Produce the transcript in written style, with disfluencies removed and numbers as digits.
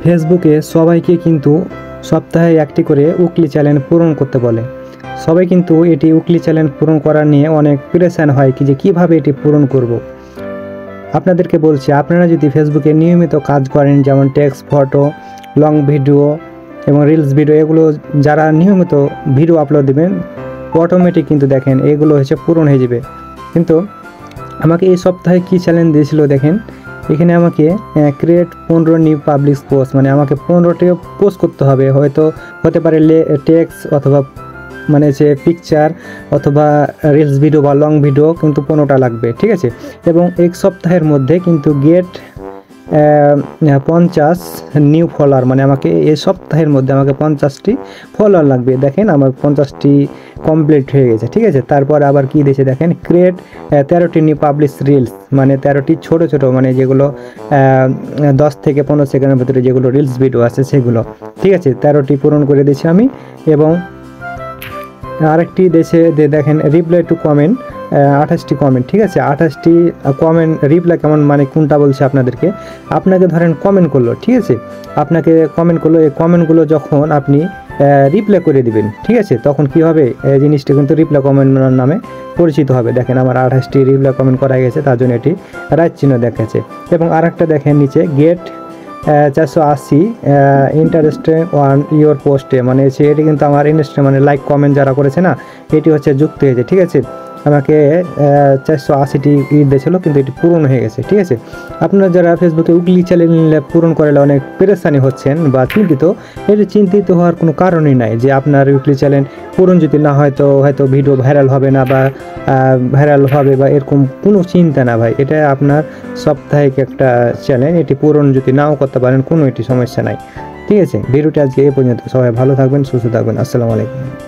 ফেসবুকে সবাইকে কিন্তু সপ্তাহে একটি করে উইকলি চ্যালেঞ্জ পূরণ করতে বলে। সবাই কিন্তু এটি উইকলি চ্যালেঞ্জ পূরণ করা নিয়ে অনেক প্রেশান হয় যে কীভাবে এটি পূরণ করব। আপনাদেরকে বলছি, আপনারা যদি ফেসবুকে নিয়মিত কাজ করেন, যেমন টেক্সট, ফটো, লং ভিডিও এবং রিলস ভিডিও, এগুলো যারা নিয়মিত ভিডিও আপলোড দেবেন অটোমেটিক কিন্তু দেখেন এগুলো হচ্ছে পূরণ হয়ে যাবে। কিন্তু আমাকে এই সপ্তাহে কী চ্যালেঞ্জ দিয়েছিল দেখেন, এখানে আমাকে ক্রিয়েট 15 নিউ পাবলিক পোস্ট, মানে আমাকে 15টি পোস্ট করতে হবে। হয়তো হতে পারে টেক্সট অথবা মানে যে পিকচার অথবা রিলস ভিডিও বা লং ভিডিও, কিন্তু 15টা লাগবে, ঠিক আছে। এবং এক সপ্তাহের মধ্যে কিন্তু গেট 50 নিউ ফলোয়ার, মানে আমাকে এই সপ্তাহের মধ্যে আমাকে 50টি ফলোয়ার লাগবে। দেখেন আমার 50টি কমপ্লিট হয়ে গেছে, ঠিক আছে। তারপর আবার কি দিয়েছে দেখেন, ক্রিয়েট 13টি নিউ পাবলিশ রিলস, মানে 13টি ছোট ছোট, মানে যেগুলো 10 থেকে 15 সেকেন্ডের ভিতরে যেগুলো রিলস ভিডিও আছে সেগুলো, ঠিক আছে। 13টি পূরণ করে দিয়েছি আমি। এবং আরেকটি দেশে দেখেন রিপ্লাই টু কমেন্ট, 28টি কমেন্ট, ঠিক আছে। 28টি কমেন্ট রিপ্লাই কেমন, মানে কোনটা বলছে আপনাদেরকে, আপনাকে ধরেন কমেন্ট করলো, ঠিক আছে, আপনাকে কমেন্ট করলো, এই কমেন্টগুলো যখন আপনি রিপ্লাই করে দিবেন, ঠিক আছে, তখন কি হবে, এই জিনিসটা কিন্তু রিপ্লাই কমেন্ট নামে পরিচিত হবে। দেখেন আমার 28টি রিপ্লাই কমেন্ট করা গেছে, তার জন্য এটি রাইট চিহ্ন দেখাচ্ছে। এবং আরেকটা দেখেন নিচে গেট 480 ইন্টারেস্টে অন ইয়োর পোস্টে, মানে এটি কিন্তু আমার ইনস্টা মানে লাইক কমেন্ট যারা করেছে না, এটি হচ্ছে যুক্ত হয়েছে, ঠিক আছে। আমাকে 480টি দিয়েছিল, কিন্তু এটি পূরণ হয়ে গেছে, ঠিক আছে। আপনারা যারা ফেসবুকে উইকলি চ্যালেঞ্জ পূরণ করলে অনেক পেরেশানি হচ্ছেন বা চিন্তিত, এটি চিন্তিত হওয়ার কোনো কারণই নাই। যে আপনার উইকলি চ্যালেঞ্জ পূরণ যদি না হয় তো হয়তো ভিডিও ভাইরাল হবে না বা ভাইরাল হবে বা এরকম কোনো চিন্তা না ভাই, এটা আপনার সাপ্তাহিক একটা চ্যালেঞ্জ, এটি পূরণ যদি নাও করতে পারেন কোনো এটি সমস্যা নাই, ঠিক আছে। ভিডিওটি আজকে এই পর্যন্ত। সবাই ভালো থাকবেন, সুস্থ থাকবেন। আসসালামু আলাইকুম।